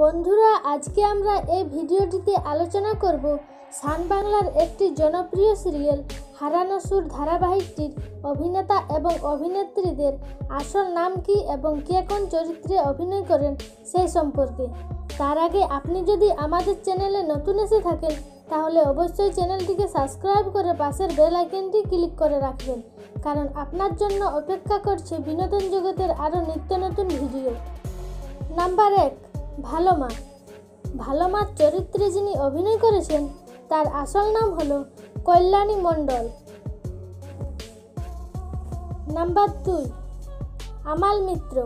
বন্ধুরা, আজকে আমরা এই ভিডিওটিতে আলোচনা করব সান বাংলার একটি জনপ্রিয় সিরিয়াল হারানো সুর ধারাবাহিকটির অভিনেতা এবং অভিনেত্রীদের আসল নাম কি এবং কে কোন চরিত্রে অভিনয় করেন সেই সম্পর্কে। তার আগে আপনি যদি আমাদের চ্যানেলে নতুন এসে থাকেন তাহলে অবশ্যই চ্যানেলটিকে সাবস্ক্রাইব করে পাশের বেল আইকনটি ক্লিক করে রাখবেন, কারণ আপনার জন্য অপেক্ষা করছে বিনোদন জগতের আরও নিত্য নতুন ভিডিও। নাম্বার 1, ভালো মা। ভালো মার চরিত্রে যিনি অভিনয় করেছেন তার আসল নাম হলো কল্যাণী মণ্ডল। নাম্বার 2, আমাল মিত্র।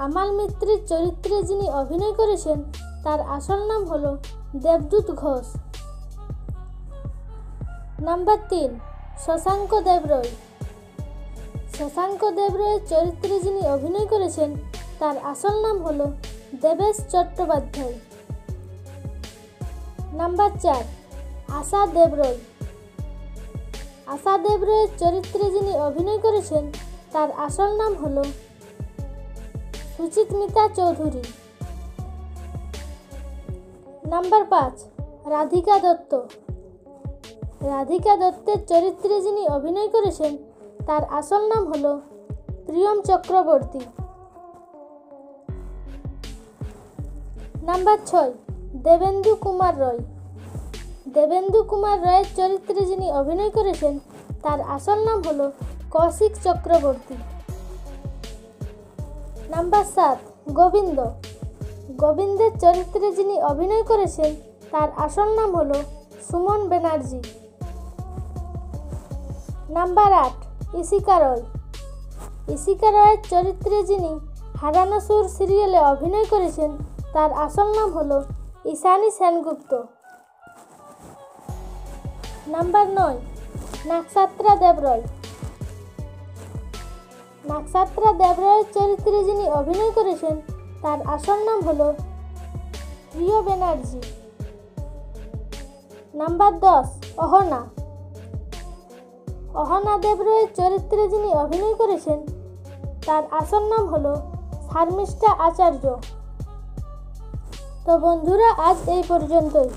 আমাল মিত্রের চরিত্রে যিনি অভিনয় করেছেন তার আসল নাম হলো দেবদূত ঘোষ। নাম্বার 3, শশাঙ্ক দেবরয়। শশাঙ্ক দেবরয়ের চরিত্রে যিনি অভিনয় করেছেন তার আসল নাম হলো দেবেশ চট্টোপাধ্যায়। নাম্বার 4, আশা দেবরয়। আশা দেবরয়ের চরিত্রে যিনি অভিনয় করেছেন তার আসল নাম হলো সুচিত্মিতা চৌধুরী। নাম্বার 5, রাধিকা দত্ত। রাধিকা দত্তের চরিত্রে যিনি অভিনয় করেছেন তার আসল নাম হলো প্রিয়ম চক্রবর্তী। নাম্বার 6, দেবেন্দু কুমার রয়। দেবেন্দু কুমার রয়ের চরিত্রে যিনি অভিনয় করেছেন তার আসল নাম হলো কৌশিক চক্রবর্তী। নাম্বার 7, গোবিন্দ। গোবিন্দের চরিত্রে যিনি অভিনয় করেছেন তার আসল নাম হলো সুমন ব্যানার্জি। নাম্বার 8, ইশিকা রয়। ইশিকা রয়ের চরিত্রে যিনি হারানো সুর সিরিয়ালে অভিনয় করেছেন তার আসল নাম হলো ঈশানী সেনগুপ্ত। নাম্বার 9, নাক্ষত্রা দেবরয়। নাক্ষত্রা দেবরয়ের চরিত্রে যিনি অভিনয় করেছেন তার আসল নাম হলো প্রিয় ব্যানার্জি। নাম্বার 10, অহনা। অহনা দেবরয়ের চরিত্রে যিনি অভিনয় করেছেন তার আসল নাম হলো শারমিষ্ঠা আচার্য। তো বন্ধুরা, আজ এই পর্যন্তই।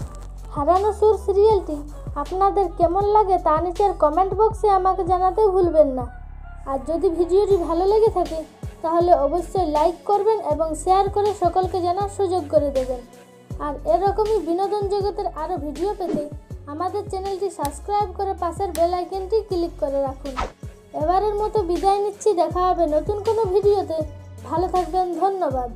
হারানো সুর সিরিয়ালটি আপনাদের কেমন লাগে তা নিচের কমেন্ট বক্সে আমাকে জানাতে ভুলবেন না। আর যদি ভিডিওটি ভালো লেগে থাকে তাহলে অবশ্যই লাইক করবেন এবং শেয়ার করে সকলকে জানার সুযোগ করে দেবেন। আর এরকমই বিনোদন জগতের আরও ভিডিও পেতে আমাদের চ্যানেলটি সাবস্ক্রাইব করে পাশের বেল আইকনটি ক্লিক করে রাখুন। এবারের মতো বিদায় নিচ্ছি, দেখা হবে নতুন কোনো ভিডিওতে। ভালো থাকবেন, ধন্যবাদ।